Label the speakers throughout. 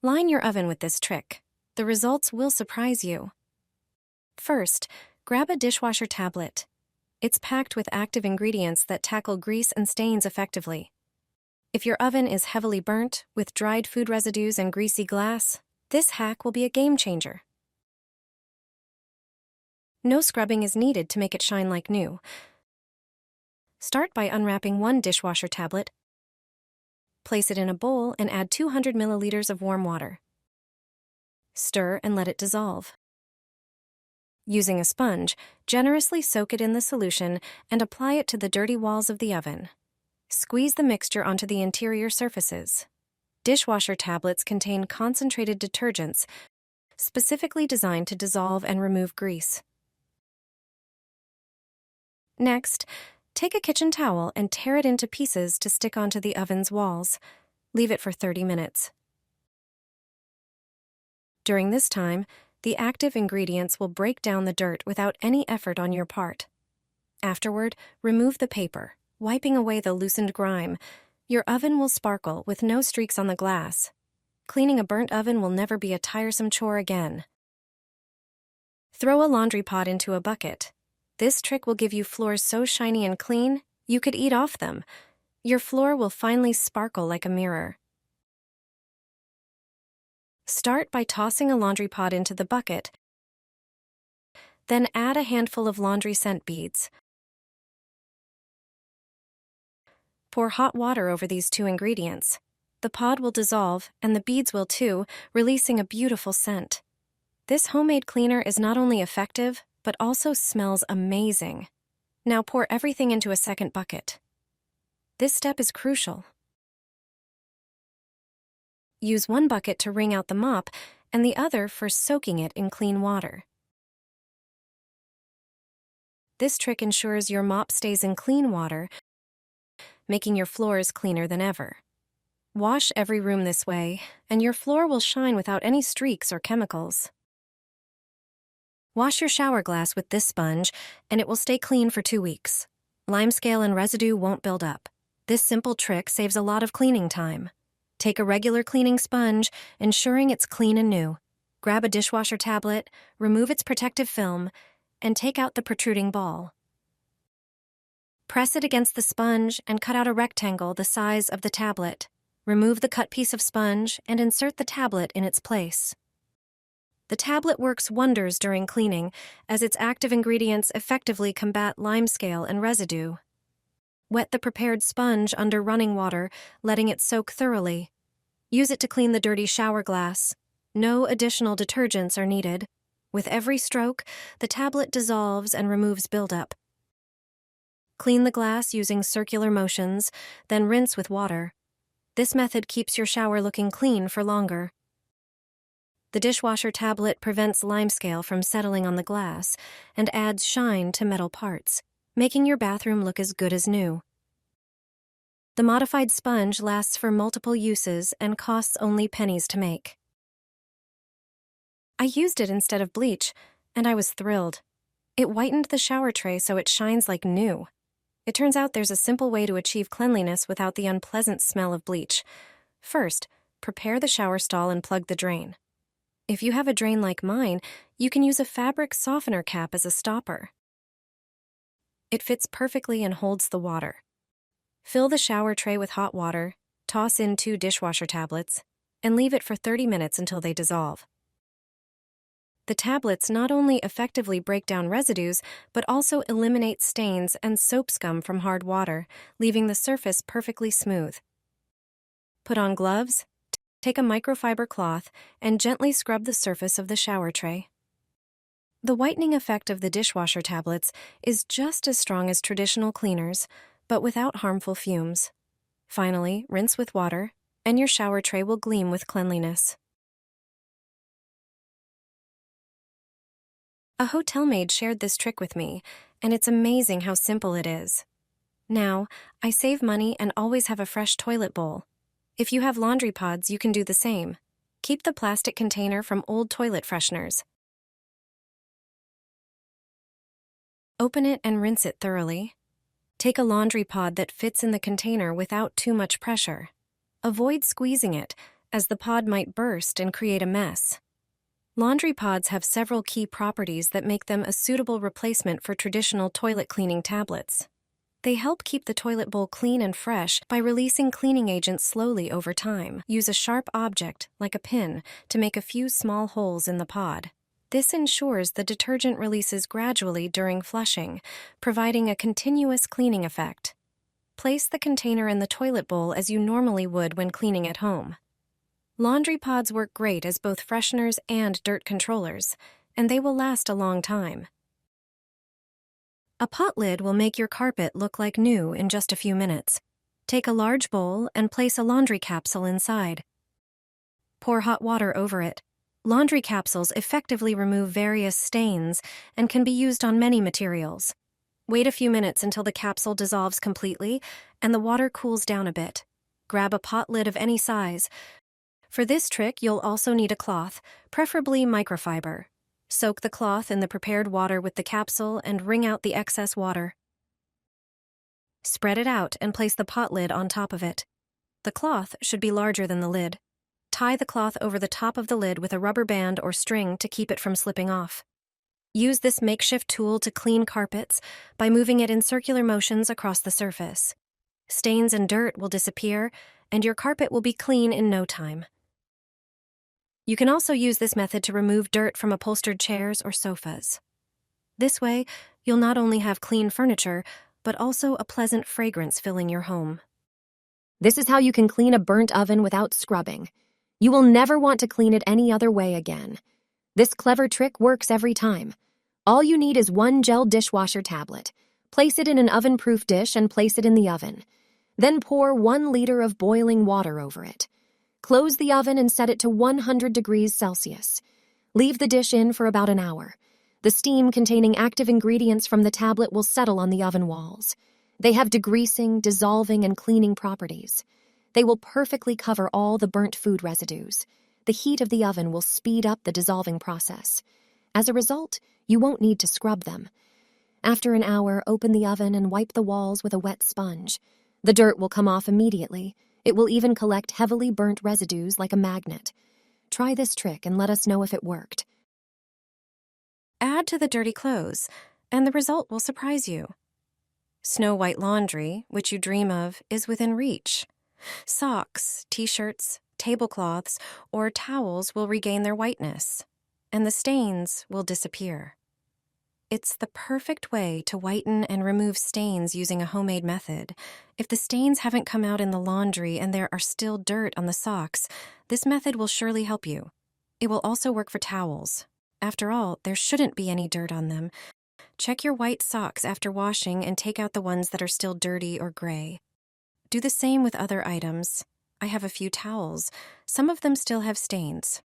Speaker 1: Line your oven with this trick. The results will surprise you. First, grab a dishwasher tablet. It's packed with active ingredients that tackle grease and stains effectively. If your oven is heavily burnt, with dried food residues and greasy glass, this hack will be a game changer. No scrubbing is needed to make it shine like new. Start by unwrapping one dishwasher tablet. Place it in a bowl and add 200 milliliters of warm water. Stir and let it dissolve. Using a sponge, generously soak it in the solution and apply it to the dirty walls of the oven. Squeeze the mixture onto the interior surfaces. Dishwasher tablets contain concentrated detergents specifically designed to dissolve and remove grease. Next, take a kitchen towel and tear it into pieces to stick onto the oven's walls. Leave it for 30 minutes. During this time, the active ingredients will break down the dirt without any effort on your part. Afterward, remove the paper, wiping away the loosened grime. Your oven will sparkle with no streaks on the glass. Cleaning a burnt oven will never be a tiresome chore again. Throw a laundry pod into a bucket. This trick will give you floors so shiny and clean, you could eat off them. Your floor will finally sparkle like a mirror. Start by tossing a laundry pod into the bucket. Then add a handful of laundry scent beads. Pour hot water over these two ingredients. The pod will dissolve, and the beads will too, releasing a beautiful scent. This homemade cleaner is not only effective, but also smells amazing. Now pour everything into a second bucket. This step is crucial. Use one bucket to wring out the mop and the other for soaking it in clean water. This trick ensures your mop stays in clean water, making your floors cleaner than ever. Wash every room this way, and your floor will shine without any streaks or chemicals. Wash your shower glass with this sponge, and it will stay clean for 2 weeks. Limescale and residue won't build up. This simple trick saves a lot of cleaning time. Take a regular cleaning sponge, ensuring it's clean and new. Grab a dishwasher tablet, remove its protective film, and take out the protruding ball. Press it against the sponge and cut out a rectangle the size of the tablet. Remove the cut piece of sponge and insert the tablet in its place. The tablet works wonders during cleaning, as its active ingredients effectively combat limescale and residue. Wet the prepared sponge under running water, letting it soak thoroughly. Use it to clean the dirty shower glass. No additional detergents are needed. With every stroke, the tablet dissolves and removes buildup. Clean the glass using circular motions, then rinse with water. This method keeps your shower looking clean for longer. The dishwasher tablet prevents limescale from settling on the glass and adds shine to metal parts, making your bathroom look as good as new. The modified sponge lasts for multiple uses and costs only pennies to make. I used it instead of bleach, and I was thrilled. It whitened the shower tray so it shines like new. It turns out there's a simple way to achieve cleanliness without the unpleasant smell of bleach. First, prepare the shower stall and plug the drain. If you have a drain like mine, you can use a fabric softener cap as a stopper. It fits perfectly and holds the water. Fill the shower tray with hot water, toss in 2 dishwasher tablets, and leave it for 30 minutes until they dissolve. The tablets not only effectively break down residues, but also eliminate stains and soap scum from hard water, leaving the surface perfectly smooth. Put on gloves, take a microfiber cloth, and gently scrub the surface of the shower tray. The whitening effect of the dishwasher tablets is just as strong as traditional cleaners, but without harmful fumes. Finally, rinse with water, and your shower tray will gleam with cleanliness. A hotel maid shared this trick with me, and it's amazing how simple it is. Now, I save money and always have a fresh toilet bowl. If you have laundry pods, you can do the same. Keep the plastic container from old toilet fresheners. Open it and rinse it thoroughly. Take a laundry pod that fits in the container without too much pressure. Avoid squeezing it, as the pod might burst and create a mess. Laundry pods have several key properties that make them a suitable replacement for traditional toilet cleaning tablets. They help keep the toilet bowl clean and fresh by releasing cleaning agents slowly over time. Use a sharp object, like a pin, to make a few small holes in the pod. This ensures the detergent releases gradually during flushing, providing a continuous cleaning effect. Place the container in the toilet bowl as you normally would when cleaning at home. Laundry pods work great as both fresheners and dirt controllers, and they will last a long time. A pot lid will make your carpet look like new in just a few minutes. Take a large bowl and place a laundry capsule inside. Pour hot water over it. Laundry capsules effectively remove various stains and can be used on many materials. Wait a few minutes until the capsule dissolves completely and the water cools down a bit. Grab a pot lid of any size. For this trick, you'll also need a cloth, preferably microfiber. Soak the cloth in the prepared water with the capsule and wring out the excess water. Spread it out and place the pot lid on top of it. The cloth should be larger than the lid. Tie the cloth over the top of the lid with a rubber band or string to keep it from slipping off. Use this makeshift tool to clean carpets by moving it in circular motions across the surface. Stains and dirt will disappear, and your carpet will be clean in no time. You can also use this method to remove dirt from upholstered chairs or sofas. This way, you'll not only have clean furniture, but also a pleasant fragrance filling your home.
Speaker 2: This is how you can clean a burnt oven without scrubbing. You will never want to clean it any other way again. This clever trick works every time. All you need is one gel dishwasher tablet. Place it in an oven-proof dish and place it in the oven. Then pour 1 liter of boiling water over it. Close the oven and set it to 100 degrees Celsius. Leave the dish in for about an hour. The steam containing active ingredients from the tablet will settle on the oven walls. They have degreasing, dissolving, and cleaning properties. They will perfectly cover all the burnt food residues. The heat of the oven will speed up the dissolving process. As a result, you won't need to scrub them. After an hour, open the oven and wipe the walls with a wet sponge. The dirt will come off immediately. It will even collect heavily burnt residues like a magnet. Try this trick and let us know if it worked.
Speaker 1: Add to the dirty clothes, and the result will surprise you. Snow-white laundry, which you dream of, is within reach. Socks, t-shirts, tablecloths, or towels will regain their whiteness, and the stains will disappear. It's the perfect way to whiten and remove stains using a homemade method. If the stains haven't come out in the laundry and there are still dirt on the socks, this method will surely help you. It will also work for towels. After all, there shouldn't be any dirt on them. Check your white socks after washing and take out the ones that are still dirty or gray. Do the same with other items. I have a few towels. Some of them still have stains.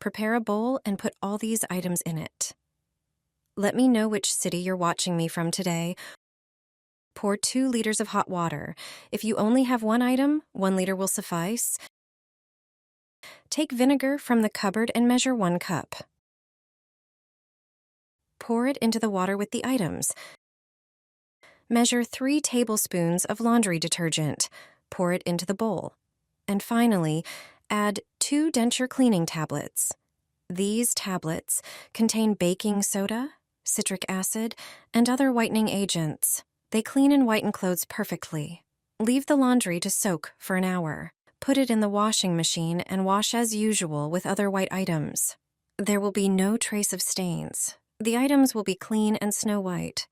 Speaker 1: Prepare a bowl and put all these items in it. Let me know which city you're watching me from today. Pour 2 liters of hot water. If you only have one item, 1 liter will suffice. Take vinegar from the cupboard and measure 1 cup. Pour it into the water with the items. Measure 3 tablespoons of laundry detergent. Pour it into the bowl. And finally, add 2 denture cleaning tablets. These tablets contain baking soda, citric acid, and other whitening agents. They clean and whiten clothes perfectly. Leave the laundry to soak for an hour. Put it in the washing machine and wash as usual with other white items. There will be no trace of stains. The items will be clean and snow white.